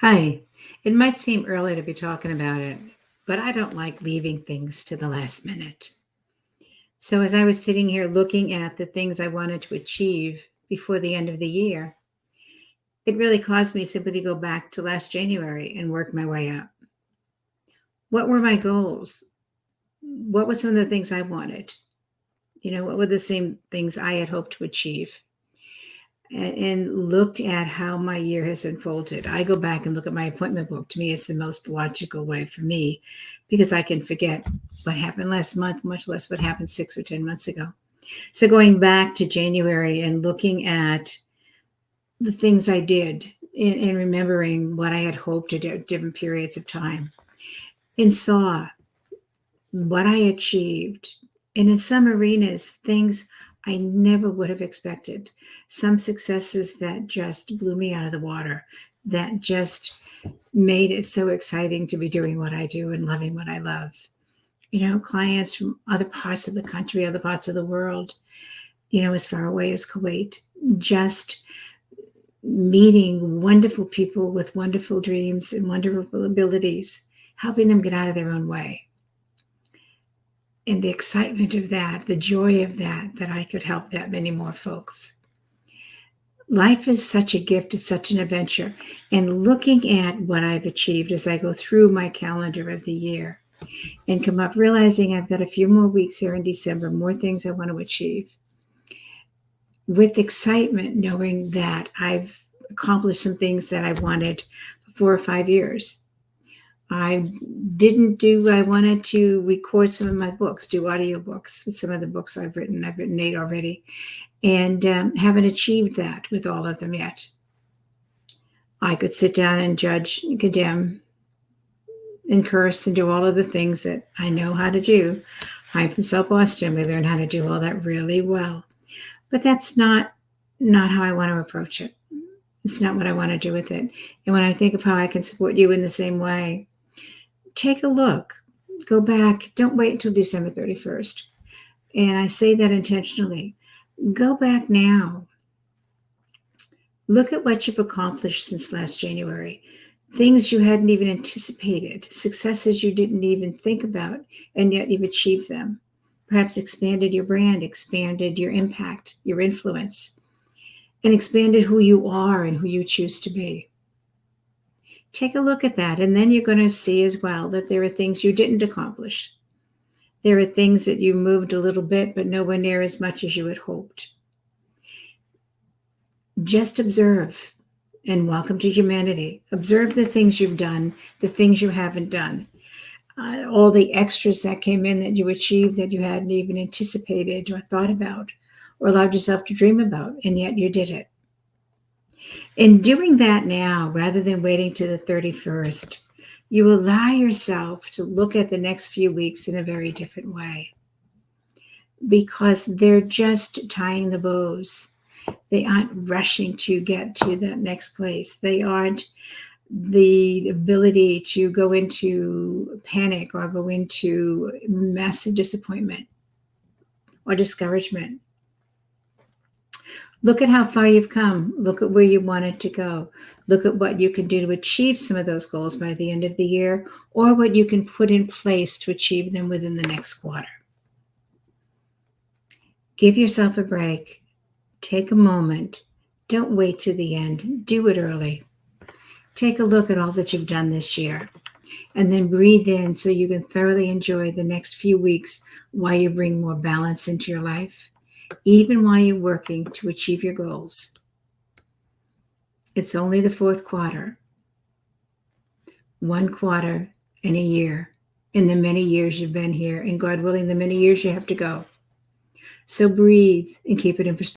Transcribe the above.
Hi. It might seem early to be talking about it, but I don't like leaving things to the last minute. So, as I was sitting here looking at the things I wanted to achieve before the end of the year, it really caused me simply to go back to last January and work my way up. What were my goals? What were some of the things I wanted? What were the same things I had hoped to achieve? And looked at how my year has unfolded. I go back and look at my appointment book. To me, it's the most logical way for me because I can forget what happened last month, much less what happened 6 or 10 months ago. So going back to January and looking at the things I did and remembering what I had hoped to do at different periods of time and saw what I achieved. And in some arenas, things I never would have expected. Some successes that just blew me out of the water, that just made it so exciting to be doing what I do and loving what I love. Clients from other parts of the country, other parts of the world, as far away as Kuwait, just meeting wonderful people with wonderful dreams and wonderful abilities, helping them get out of their own way. And the excitement of that, the joy of that I could help that many more folks. Life is such a gift, it's such an adventure. And looking at what I've achieved as I go through my calendar of the year and come up realizing I've got a few more weeks here in December, more things I want to achieve. With excitement, knowing that I've accomplished some things that I wanted for 4 or 5 years. I wanted to record some of my books, do audiobooks with some of the books I've written. I've written 8 already, and haven't achieved that with all of them yet. I could sit down and judge, condemn, and curse and do all of the things that I know how to do. I'm from South Boston. We learned how to do all that really well. But that's not how I want to approach it. It's not what I want to do with it. And when I think of how I can support you in the same way, take a look, go back. Don't wait until December 31st. And I say that intentionally. Go back now. Look at what you've accomplished since last January. Things you hadn't even anticipated, successes you didn't even think about, and yet you've achieved them. Perhaps expanded your brand, expanded your impact, your influence, and expanded who you are and who you choose to be. Take a look at that, and then you're going to see as well that there are things you didn't accomplish. There are things that you moved a little bit, but nowhere near as much as you had hoped. Just observe and welcome to humanity. Observe the things you've done, the things you haven't done, all the extras that came in that you achieved that you hadn't even anticipated or thought about or allowed yourself to dream about, and yet you did it. In doing that now, rather than waiting to the 31st, you allow yourself to look at the next few weeks in a very different way because they're just tying the bows. They aren't rushing to get to that next place. They aren't the ability to go into panic or go into massive disappointment or discouragement. Look at how far you've come. Look at where you wanted to go. Look at what you can do to achieve some of those goals by the end of the year, or what you can put in place to achieve them within the next quarter. Give yourself a break. Take a moment. Don't wait to the end. Do it early. Take a look at all that you've done this year, and then breathe in so you can thoroughly enjoy the next few weeks while you bring more balance into your life, even while you're working to achieve your goals. It's only the fourth quarter, 1 quarter in a year, in the many years you've been here, and God willing, the many years you have to go. So breathe and keep it in perspective.